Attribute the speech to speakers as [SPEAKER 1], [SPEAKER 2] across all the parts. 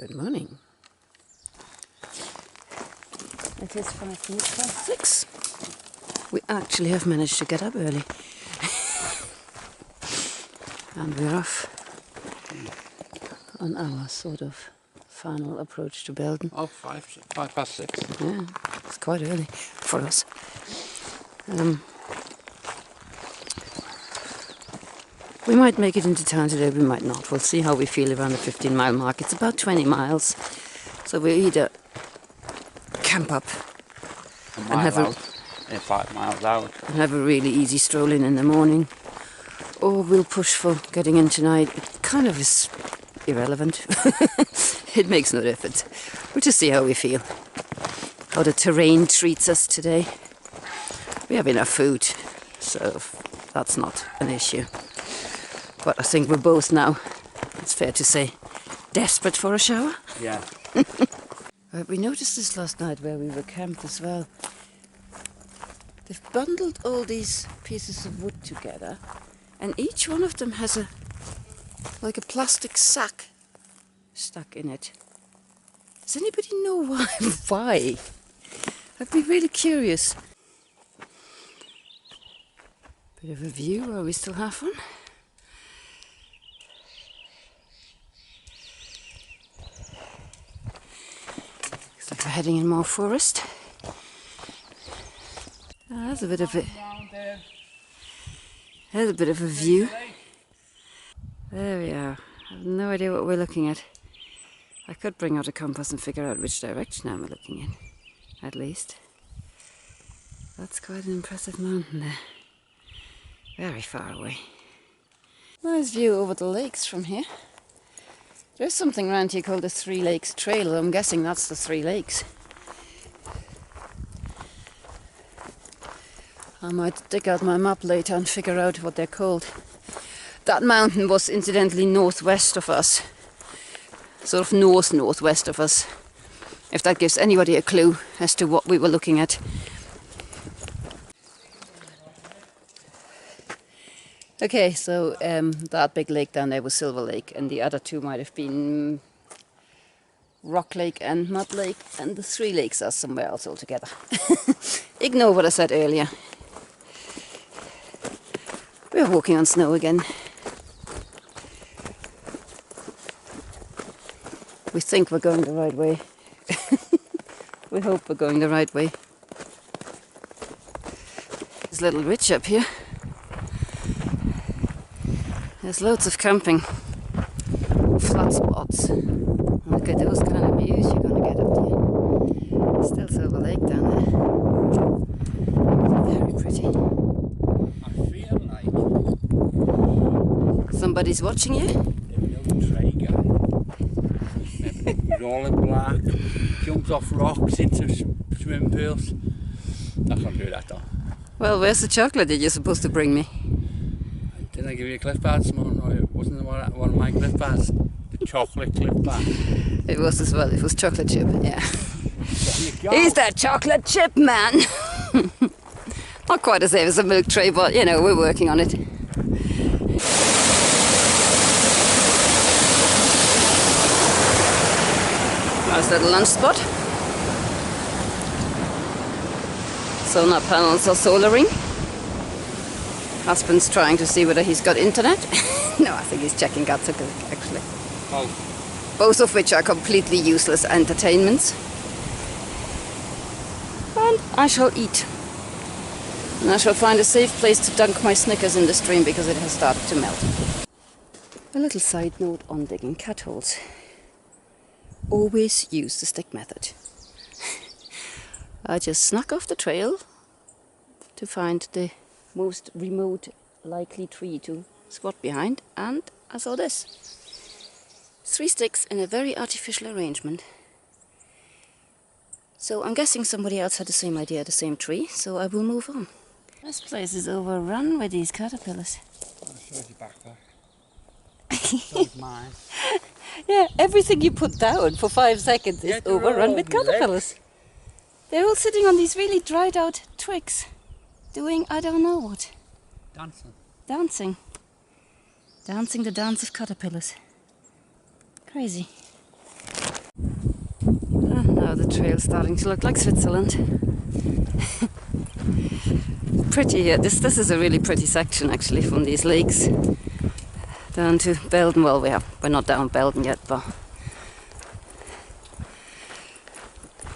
[SPEAKER 1] Good morning. It is 5 minutes past 6. We actually have managed to get up early. And we're off on our sort of final approach to Belden.
[SPEAKER 2] Oh, 5 past 6.
[SPEAKER 1] Yeah, it's quite early for us. We might make it into town today, we might not. We'll see how we feel around the 15-mile mark. It's about 20 miles. So we'll either camp up
[SPEAKER 2] A mile
[SPEAKER 1] have
[SPEAKER 2] out. 5 miles out.
[SPEAKER 1] and have a really easy stroll in the morning, or we'll push for getting in tonight. It kind of is irrelevant. It makes no difference. We'll just see how we feel, how the terrain treats us today. We have enough food, so that's not an issue. But I think we're both now, it's fair to say, desperate for a shower.
[SPEAKER 2] Yeah.
[SPEAKER 1] We noticed this last night where we were camped as well. They've bundled all these pieces of wood together, and each one of them has like a plastic sack stuck in it. Does anybody know why? Why? I'd be really curious. Bit of a view. Are we still half on? Looks like we're heading in more forest. There's a bit of a view. There we are. I have no idea what we're looking at. I could bring out a compass and figure out which direction I'm looking in, at least. That's quite an impressive mountain there. Very far away. Nice view over the lakes from here. There's something around here called the Three Lakes Trail. I'm guessing that's the Three Lakes. I might dig out my map later and figure out what they're called. That mountain was incidentally northwest of us. Sort of northwest of us. If that gives anybody a clue as to what we were looking at. Okay, so that big lake down there was Silver Lake, and the other two might have been Rock Lake and Mud Lake, and the Three Lakes are somewhere else altogether. Ignore what I said earlier. We're walking on snow again. We think we're going the right way. We hope we're going the right way. There's a little ridge up here. There's loads of camping flat spots. Look at those kind of views you're going to get up there. Still Silver Lake down there. Very pretty.
[SPEAKER 2] I feel like
[SPEAKER 1] Somebody's watching you?
[SPEAKER 2] little tray guy. He's all in black, jumps off rocks into swimming pools. I can't do that though.
[SPEAKER 1] Well, where's the chocolate that you're supposed to bring me?
[SPEAKER 2] Didn't I give you a Cliff Bar this morning? Or it wasn't one of my Cliff Bars? The chocolate Cliff Bar.
[SPEAKER 1] It was as well, it was chocolate chip, yeah.
[SPEAKER 2] There you go.
[SPEAKER 1] He's that chocolate chip man! Not quite as safe as a milk tray, but you know, we're working on it. Nice little lunch spot. Solar panels are solaring. Husband's trying to see whether he's got internet. No, I think he's checking Gatsuka actually.
[SPEAKER 2] Oh,
[SPEAKER 1] Both of which are completely useless entertainments. And I shall eat. And I shall find a safe place to dunk my Snickers in the stream because it has started to melt. A little side note on digging cat holes. Always use the stick method. I just snuck off the trail to find the most remote likely tree to squat behind, and I saw this. 3 sticks in a very artificial arrangement. So I'm guessing somebody else had the same idea, the same tree, so I will move on. This place is overrun with these caterpillars.
[SPEAKER 2] I'll show you your backpack. That's mine.
[SPEAKER 1] Yeah, everything you put down for 5 seconds is
[SPEAKER 2] Yeah, they're
[SPEAKER 1] overrun
[SPEAKER 2] all
[SPEAKER 1] with
[SPEAKER 2] over your
[SPEAKER 1] caterpillars. They're all sitting on these really dried out twigs, doing I don't know what.
[SPEAKER 2] Dancing.
[SPEAKER 1] Dancing. Dancing the dance of caterpillars. Crazy. Now the trail's starting to look like Switzerland. Pretty here. This is a really pretty section actually from these lakes down to Belden. Well, we're not down Belden yet, but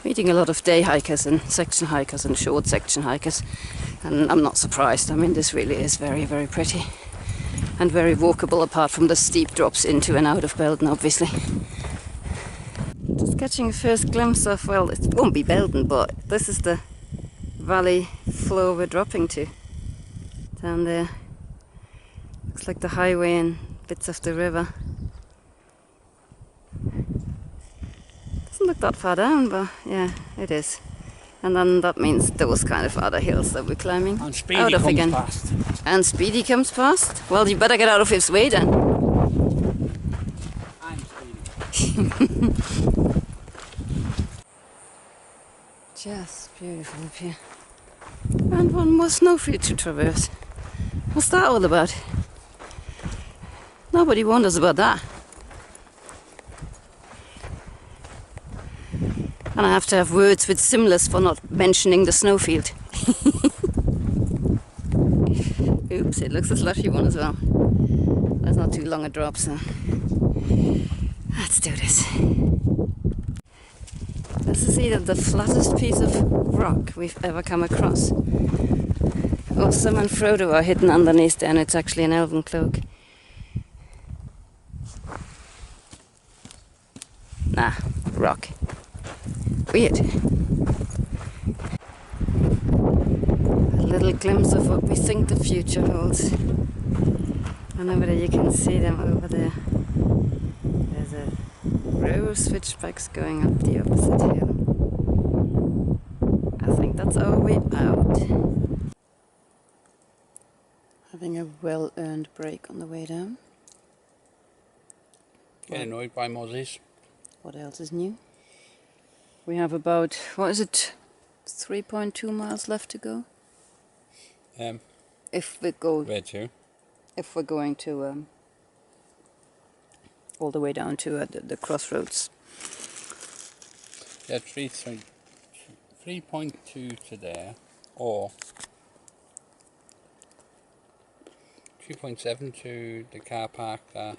[SPEAKER 1] meeting a lot of day hikers and section hikers and short section hikers, and I'm not surprised. I mean, this really is very, very pretty and very walkable, apart from the steep drops into and out of Belden, obviously. Just catching a first glimpse of, well, it won't be Belden, but this is the valley floor we're dropping to. Down there. Looks like the highway and bits of the river. Doesn't look that far down, but yeah, it is. And then that means those kind of other hills that we're climbing
[SPEAKER 2] And Speedy
[SPEAKER 1] out of
[SPEAKER 2] comes
[SPEAKER 1] again.
[SPEAKER 2] past.
[SPEAKER 1] And Speedy comes past? Well, you better get out of his way then.
[SPEAKER 2] I'm Speedy.
[SPEAKER 1] Just beautiful up here. And one more snowfield to traverse. What's that all about? Nobody wonders about that. And I have to have words with Simless for not mentioning the snowfield. Oops, it looks a slushy one as well. That's not too long a drop, so let's do this. This is either the flattest piece of rock we've ever come across, or Sam and Frodo are hidden underneath there and it's actually an elven cloak. Nah, rock. Weird. A little glimpse of what we think the future holds. I don't know whether you can see them over there. There's a row of switchbacks going up the opposite hill. I think that's our way out. Having a well-earned break on the way down.
[SPEAKER 2] Get annoyed by mozzies.
[SPEAKER 1] What else is new? We have about, what is it, 3.2 miles left to go? If we go,
[SPEAKER 2] Where to?
[SPEAKER 1] if we're going to all the way down to the crossroads.
[SPEAKER 2] Yeah, 3.2 to there, or 3.7 to the car park there.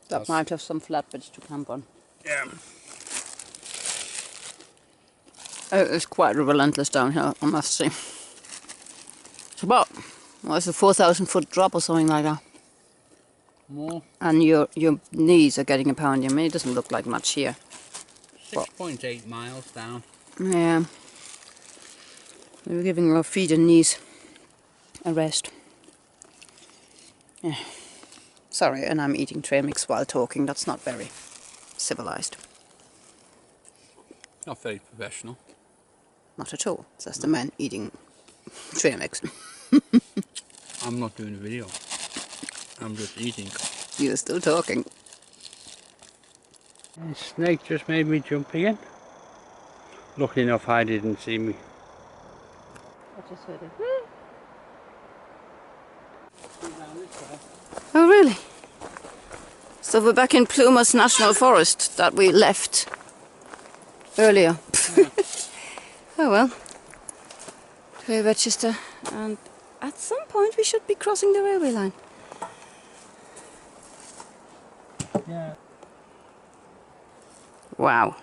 [SPEAKER 1] That might have some flatbeds to camp on.
[SPEAKER 2] Yeah.
[SPEAKER 1] It's quite a relentless downhill, I must say. It's about, well, it's a 4,000 foot drop or something like that.
[SPEAKER 2] More.
[SPEAKER 1] And your knees are getting a pound. I mean, it doesn't look like much here.
[SPEAKER 2] 6.8 miles down.
[SPEAKER 1] Yeah. We were giving our feet and knees a rest. Yeah. Sorry, and I'm eating trail mix while talking. That's not very civilized.
[SPEAKER 2] Not very professional.
[SPEAKER 1] Not at all. It's just a man eating trail mix.
[SPEAKER 2] I'm not doing a video. I'm just eating.
[SPEAKER 1] You're still talking.
[SPEAKER 2] The snake just made me jump again. Lucky enough I didn't see me.
[SPEAKER 1] I just heard it. Oh really? So we're back in Plumas National Forest that we left earlier.
[SPEAKER 2] Yeah.
[SPEAKER 1] Oh well. To Rochester, and at some point we should be crossing the railway line.
[SPEAKER 2] Yeah.
[SPEAKER 1] Wow.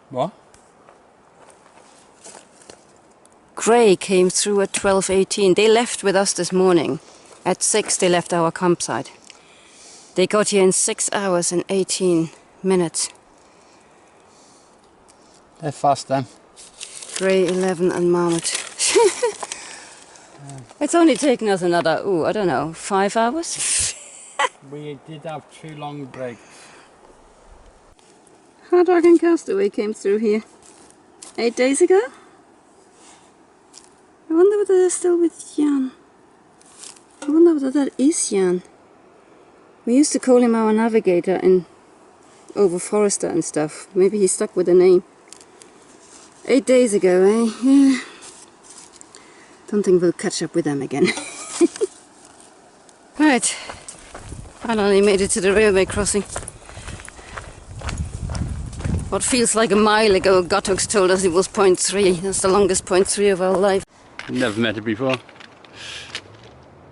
[SPEAKER 2] What?
[SPEAKER 1] Grey came through at 12:18. They left with us this morning. At 6 they left our campsite. They got here in 6 hours and 18 minutes.
[SPEAKER 2] They're fast then.
[SPEAKER 1] Grey 11 and Marmot. It's only taken us another, I don't know, 5 hours?
[SPEAKER 2] We did have 2 long breaks.
[SPEAKER 1] Hard Rock and Castaway came through here 8 days ago. I wonder whether they're still with Jan. I wonder whether that is Jan. We used to call him our navigator over Forester and stuff. Maybe he stuck with the name. 8 days ago, eh? Yeah. Don't think we'll catch up with them again. Right. Finally made it to the railway crossing. What feels like a mile ago, Gottux told us it was 0.3. That's the longest 0.3 of our life.
[SPEAKER 2] Never met it before.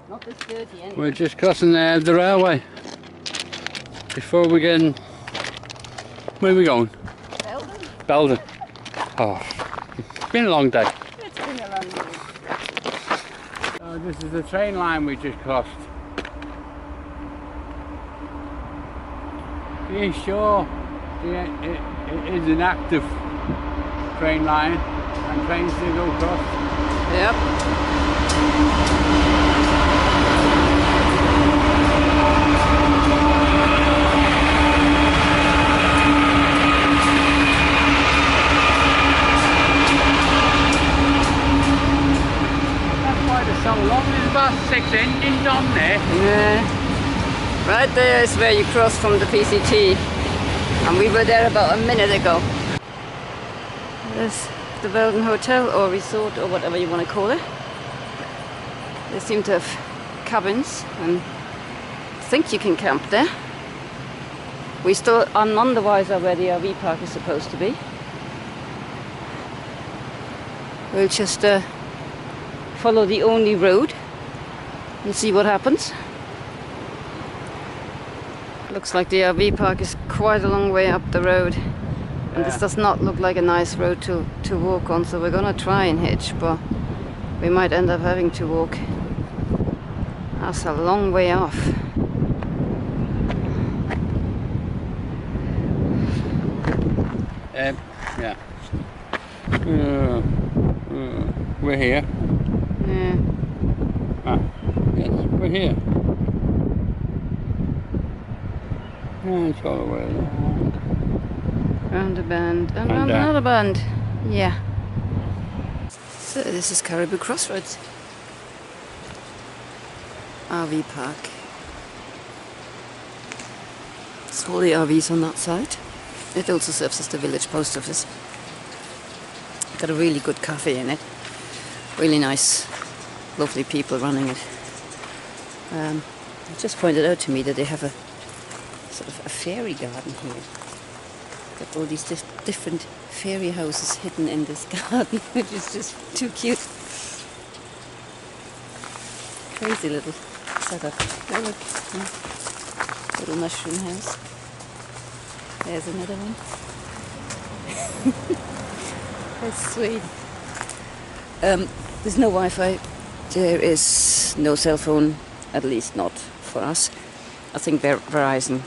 [SPEAKER 1] Not this dirty anyway.
[SPEAKER 2] We're just crossing the railway. Before we get in... Where are we going?
[SPEAKER 1] Belden?
[SPEAKER 2] Belden. Oh, it's been a long day.
[SPEAKER 1] It's been a long day.
[SPEAKER 2] Oh, this is the train line we just crossed. Are you sure? Yeah, it is an active train line and trains do go across.
[SPEAKER 1] Yep.
[SPEAKER 2] That's why they're so long. There's about 6 engines on there.
[SPEAKER 1] Yeah. Right there is where you cross from the PCT. And we were there about a minute ago. There's the Belden Hotel or resort or whatever you want to call it. They seem to have cabins and I think you can camp there. We still are none the wiser where the RV park is supposed to be. We'll just follow the only road and see what happens. Looks like the RV park is quite a long way up the road, and this does not look like a nice road to walk on, so we're gonna try and hitch, but we might end up having to walk. That's a long way off.
[SPEAKER 2] Yeah. We're here.
[SPEAKER 1] Yeah.
[SPEAKER 2] Ah, yes, we're here. Yeah, it's all the way there.
[SPEAKER 1] Round a bend, and round another bend. Yeah. So this is Caribou Crossroads. RV park. It's all the RVs on that side. It also serves as the village post office. Got a really good cafe in it. Really nice, lovely people running it. It just pointed out to me that they have a sort of a fairy garden here. Got all these different fairy houses hidden in this garden, which is just too cute. Crazy little setup. Oh look, little mushroom house. There's another one. That's sweet. There's no Wi-Fi. There is no cell phone, at least not for us. I think Verizon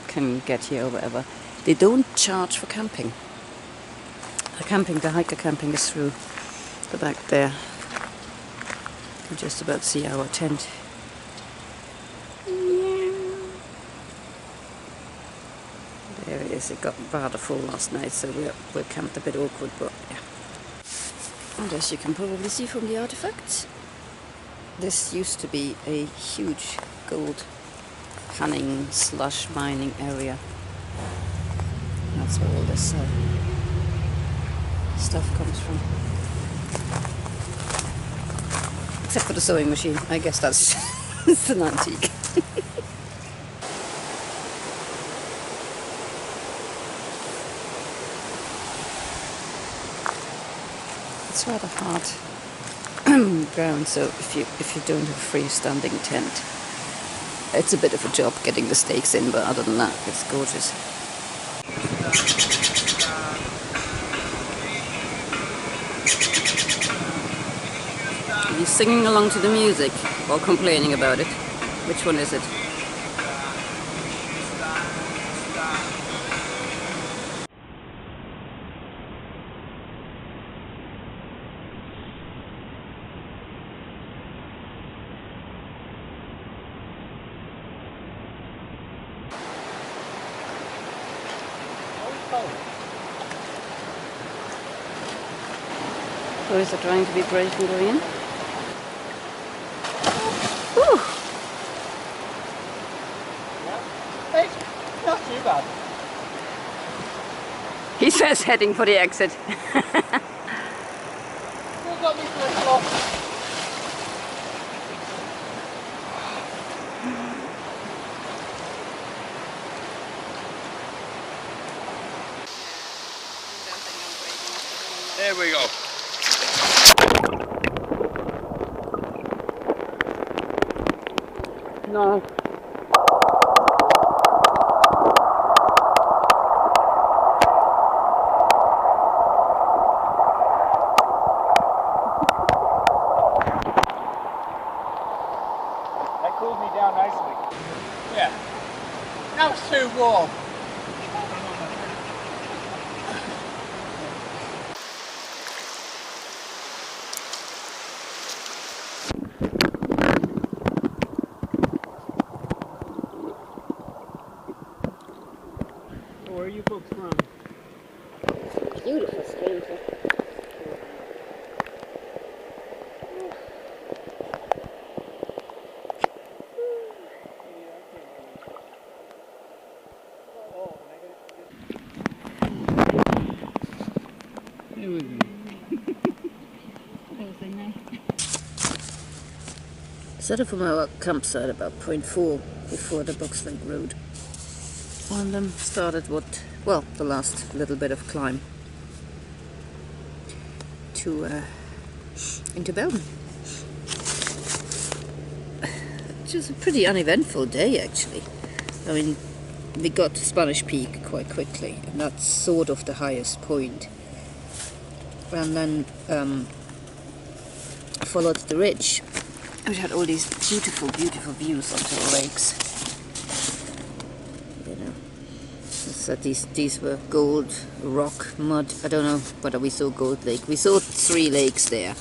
[SPEAKER 1] can get here or whatever. They don't charge for camping. The hiker camping is through the back there. You can just about see our tent. There it is. It got rather full last night, so we're camped a bit awkward, but yeah. And as you can probably see from the artifacts, this used to be a huge gold panning / mining area. That's where all this stuff comes from. Except for the sewing machine. I guess that's it's an antique. It's rather hard ground, so if you don't have a freestanding tent, it's a bit of a job getting the stakes in, but other than that, it's gorgeous. Are you singing along to the music or complaining about it? Which one is it? Tourists are trying to be brave and go in. Ooh.
[SPEAKER 2] Yeah. It's not too bad.
[SPEAKER 1] He says heading for the exit.
[SPEAKER 2] Still got me flip-flops. There we go. No.
[SPEAKER 3] That cooled me down nicely.
[SPEAKER 2] Yeah. That was too warm.
[SPEAKER 3] So where are you folks from?
[SPEAKER 1] Beautiful stranger.
[SPEAKER 2] It was
[SPEAKER 1] Started from our campsite about point 4 before the Boxlake Road. And started the last little bit of climb to into Belden. It was a pretty uneventful day actually. I mean, we got to Spanish Peak quite quickly, and that's sort of the highest point. And then followed the ridge, which had all these beautiful, beautiful views onto the lakes. You know, so these were gold, rock, mud. I don't know whether we saw Gold Lake. We saw 3 lakes there.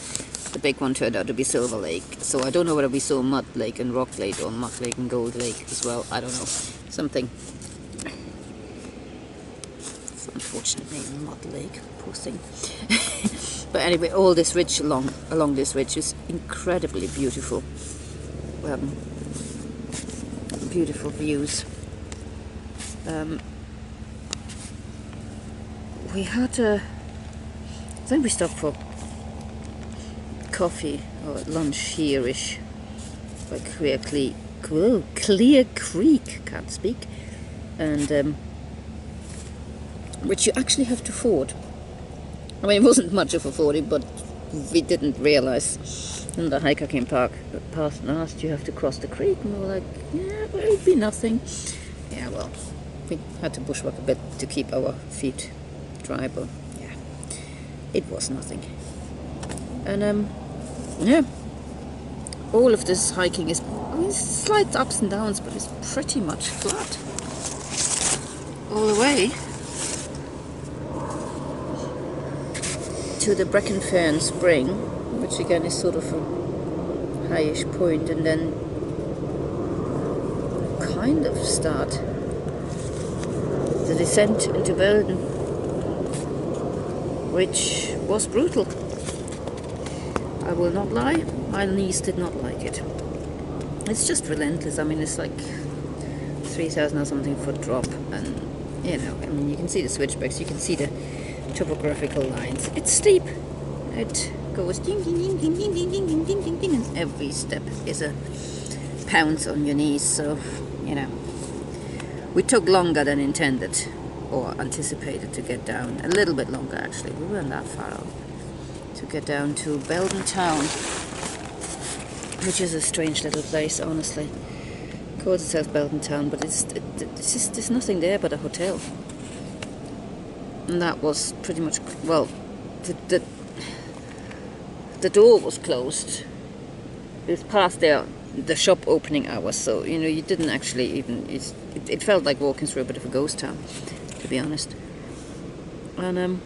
[SPEAKER 1] The big one turned out to be Silver Lake. So I don't know whether we saw Mud Lake and Rock Lake, or Mud Lake and Gold Lake as well. I don't know. Something. It's unfortunate name, Mud Lake. Poor thing. But anyway, all this ridge along this ridge is incredibly beautiful. Beautiful views. We had I think we stopped for coffee or lunch here-ish by Clear Creek, can't speak, and which you actually have to ford. I mean, it wasn't much of a fording, but we didn't realise. And the hiker came past and asked, "You have to cross the creek?" And we were like, "Yeah, well, it'll be nothing." Yeah, well, we had to bushwalk a bit to keep our feet dry, but yeah, it was nothing. And yeah, all of this hiking is, I mean, slight ups and downs, but it's pretty much flat all the way to the Breckenfern Spring, which again is sort of a highish point, and then kind of start the descent into Belden, which was brutal. I will not lie, my knees did not like it. It's just relentless. I mean, it's like 3,000 or something foot drop, and you know, I mean, you can see the switchbacks, you can see the topographical lines. It's steep. It goes ding ding ding ding ding ding ding ding ding ding ding, and every step is a pounce on your knees. So, you know, we took longer than intended or anticipated to get down. A little bit longer actually. We weren't that far out to get down to Belden town, which is a strange little place, honestly. It calls itself Belden town, but it's just, there's nothing there but a hotel. And that was pretty much, well, the door was closed. It was past the shop opening hours, so you know, you didn't actually even, it felt like walking through a bit of a ghost town, to be honest. And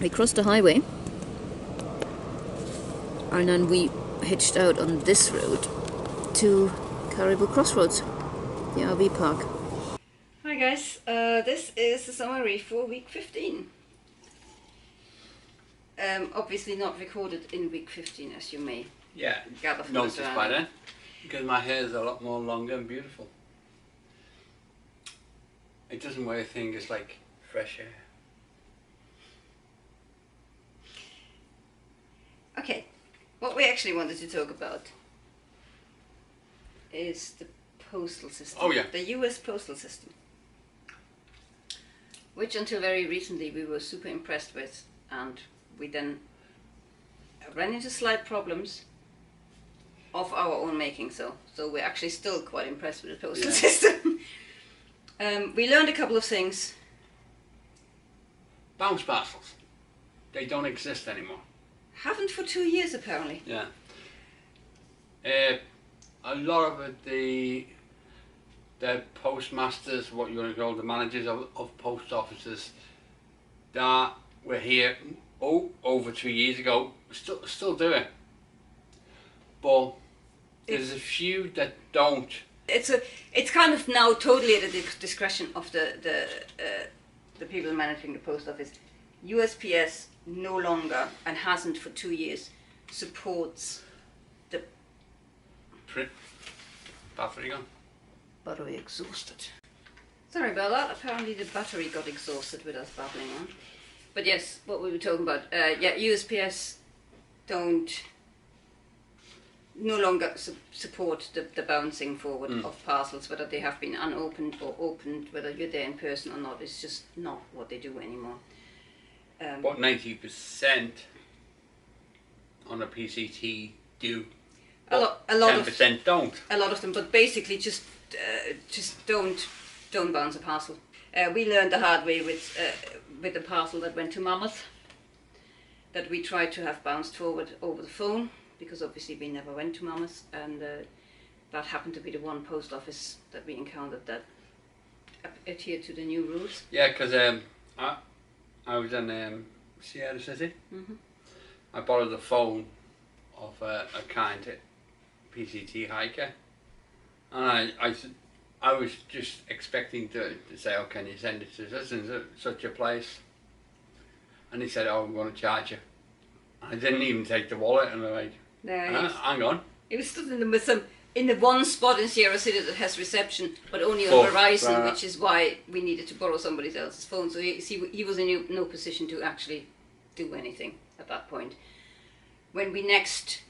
[SPEAKER 1] we crossed the highway, and then we hitched out on this road to Caribou Crossroads, the RV park. Hi guys, this is the summary for week 15. Obviously not recorded in week 15, as you may gather from
[SPEAKER 2] noticed
[SPEAKER 1] the
[SPEAKER 2] by then, because my hair is a lot more longer and beautiful. It doesn't weigh a thing, it's like fresh air.
[SPEAKER 1] Okay, what we actually wanted to talk about is the postal system.
[SPEAKER 2] Oh yeah.
[SPEAKER 1] The US postal system, which until very recently we were super impressed with, and we then ran into slight problems of our own making. So we're actually still quite impressed with the postal system. We learned a couple of things.
[SPEAKER 2] Bounce parcels. They don't exist anymore.
[SPEAKER 1] Haven't for 2 years apparently.
[SPEAKER 2] Yeah. A lot of it, the postmasters, what you want to call the managers of post offices, that were here over 2 years ago, still do it. But there's a few that don't.
[SPEAKER 1] It's kind of now totally at the discretion of the people managing the post office. USPS no longer, and hasn't for 2 years, supports the
[SPEAKER 2] Battery gone.
[SPEAKER 1] battery exhausted. Sorry about that. Apparently the battery got exhausted with us babbling on. But yes, what we were talking about. USPS don't no longer support the bouncing forward of parcels, whether they have been unopened or opened, whether you're there in person or not. It's just not what they do anymore.
[SPEAKER 2] But 90% on a PCT do.
[SPEAKER 1] A lot
[SPEAKER 2] 10% don't.
[SPEAKER 1] A lot of them, but basically just don't bounce a parcel. We learned the hard way with the parcel that went to Mammoth, that we tried to have bounced forward over the phone, because obviously we never went to Mammoth, and that happened to be the one post office that we encountered that adhered to the new rules.
[SPEAKER 2] Yeah, because I was in Sierra City. I borrowed the phone of a kind PCT hiker, and I was just expecting to say, oh, can you send it to such and such a place? And he said, oh, I'm going to charge you. I didn't even take the wallet, and I'm like, hang on.
[SPEAKER 1] He was stood in the one spot in Sierra City that has reception, but only on Verizon, which is why we needed to borrow somebody else's phone. So he was in no position to actually do anything at that point. When we next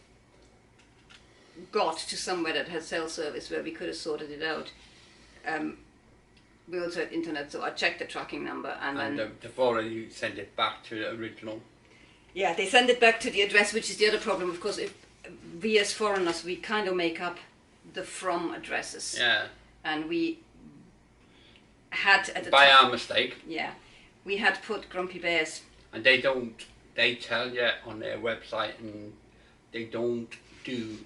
[SPEAKER 1] got to somewhere that had cell service where we could have sorted it out, we also had internet, so I checked the tracking number, and then
[SPEAKER 2] they've already sent it back to the original.
[SPEAKER 1] Yeah, they send it back to the address, which is the other problem. Of course, if we as foreigners, we kind of make up the from addresses.
[SPEAKER 2] Yeah.
[SPEAKER 1] And we had at the
[SPEAKER 2] by
[SPEAKER 1] time,
[SPEAKER 2] our mistake.
[SPEAKER 1] Yeah, we had put Grumpy Bears.
[SPEAKER 2] And they tell you on their website, and they don't do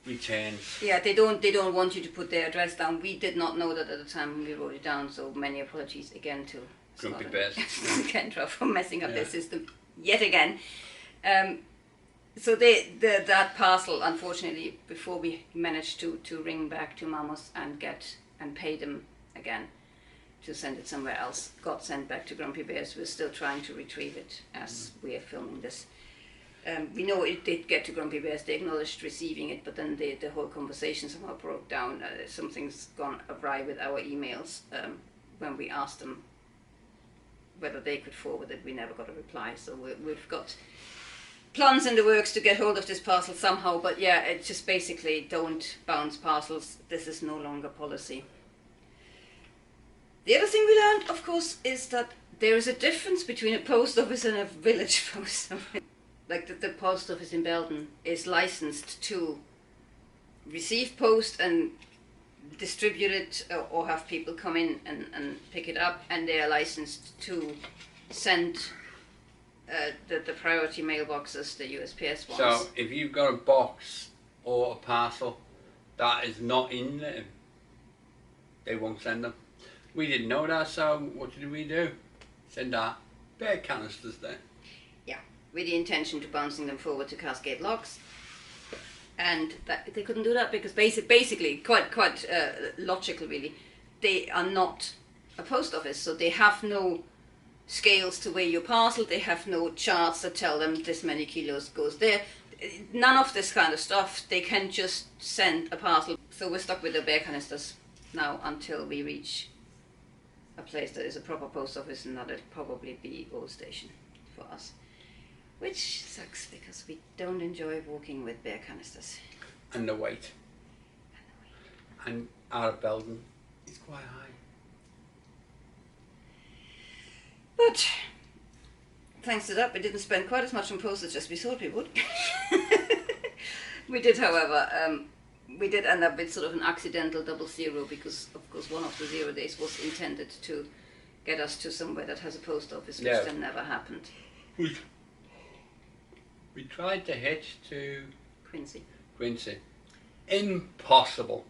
[SPEAKER 2] returns.
[SPEAKER 1] Yeah, they don't want you to put their address down. We did not know that at the time when we wrote it down, so many apologies again to
[SPEAKER 2] Grumpy Bears.
[SPEAKER 1] Kendra for messing up their system yet again. So that parcel, unfortunately, before we managed to ring back to Mammoth and pay them again to send it somewhere else, got sent back to Grumpy Bears. We're still trying to retrieve it as we are filming this. We know it did get to Grumpy Bears. They acknowledged receiving it, but then the whole conversation somehow broke down. Something's gone awry with our emails. When we asked them whether they could forward it, we never got a reply. So we've got plans in the works to get hold of this parcel somehow. But yeah, it's just basically don't bounce parcels. This is no longer policy. The other thing we learned, of course, is that there is a difference between a post office and a village post office. Like the post office in Belden is licensed to receive post and distribute it, or have people come in and pick it up, and they are licensed to send the priority mailboxes, the USPS ones.
[SPEAKER 2] So if you've got a box or a parcel that is not in there, they won't send them. We didn't know that, so what did we do? Send our bear canisters there.
[SPEAKER 1] Yeah, with the intention to bouncing them forward to Cascade Locks. And that, they couldn't do that because basically, quite logical really, they are not a post office, so they have no scales to weigh your parcel, they have no charts that tell them this many kilos goes there. None of this kind of stuff. They can just send a parcel. So we're stuck with the bear canisters now until we reach a place that is a proper post office, and that'll probably be Old Station for us. Which sucks because we don't enjoy walking with bear canisters.
[SPEAKER 2] And the weight. And our Belden is quite high.
[SPEAKER 1] But thanks to that, we didn't spend quite as much on postage as we thought we would. We did, however, we did end up with sort of an accidental double zero because, of course, one of the 0 days was intended to get us to somewhere that has a post office, which then never happened.
[SPEAKER 2] We tried to hitch to
[SPEAKER 1] Quincy.
[SPEAKER 2] Impossible.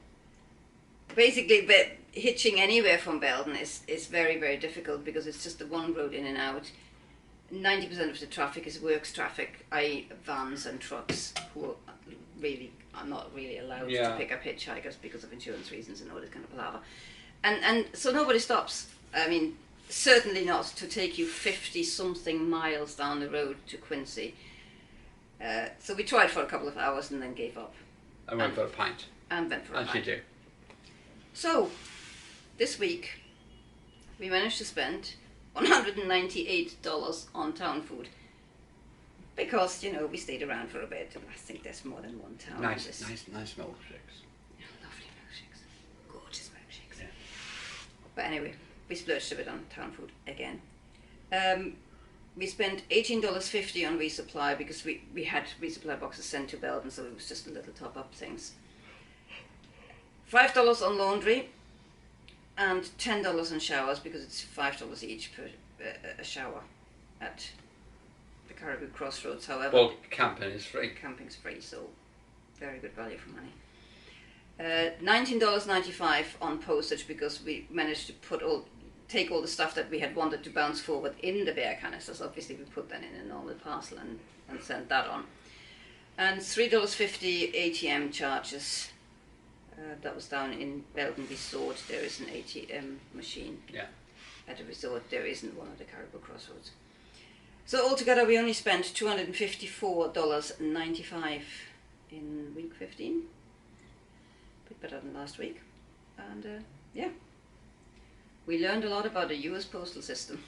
[SPEAKER 1] Basically, hitching anywhere from Belden is very, very difficult because it's just the one road in and out. 90% of the traffic is works traffic, i.e. vans and trucks, who are not really allowed to pick up hitchhikers because of insurance reasons and all this kind of palaver. And so nobody stops. I mean, certainly not to take you 50-something miles down the road to Quincy. So we tried for a couple of hours and then gave up.
[SPEAKER 2] I went for a pint.
[SPEAKER 1] And went for a
[SPEAKER 2] As
[SPEAKER 1] pint.
[SPEAKER 2] you do.
[SPEAKER 1] So, this week, we managed to spend $198 on town food. Because, you know, we stayed around for a bit, and I think there's more than one town.
[SPEAKER 2] Nice milkshakes.
[SPEAKER 1] Lovely milkshakes. Gorgeous milkshakes.
[SPEAKER 2] Yeah.
[SPEAKER 1] But anyway, we splurged a bit on town food again. We spent $18.50 on resupply because we had resupply boxes sent to Belden, so it was just a little top-up things. $5 on laundry and $10 on showers because it's $5 each per a shower at the Caribou Crossroads. However,
[SPEAKER 2] Well, camping is free.
[SPEAKER 1] Camping's free, so very good value for money. $19.95 on postage because we managed to take all the stuff that we had wanted to bounce forward in the bear canisters. Obviously, we put that in a normal parcel and sent that on. And $3.50 ATM charges. That was down in Belden Resort. There is an ATM machine.
[SPEAKER 2] Yeah.
[SPEAKER 1] At a resort, there isn't one at the Caribou Crossroads. So altogether, we only spent $254.95 in week 15. A bit better than last week. And yeah, we learned a lot about the US postal system.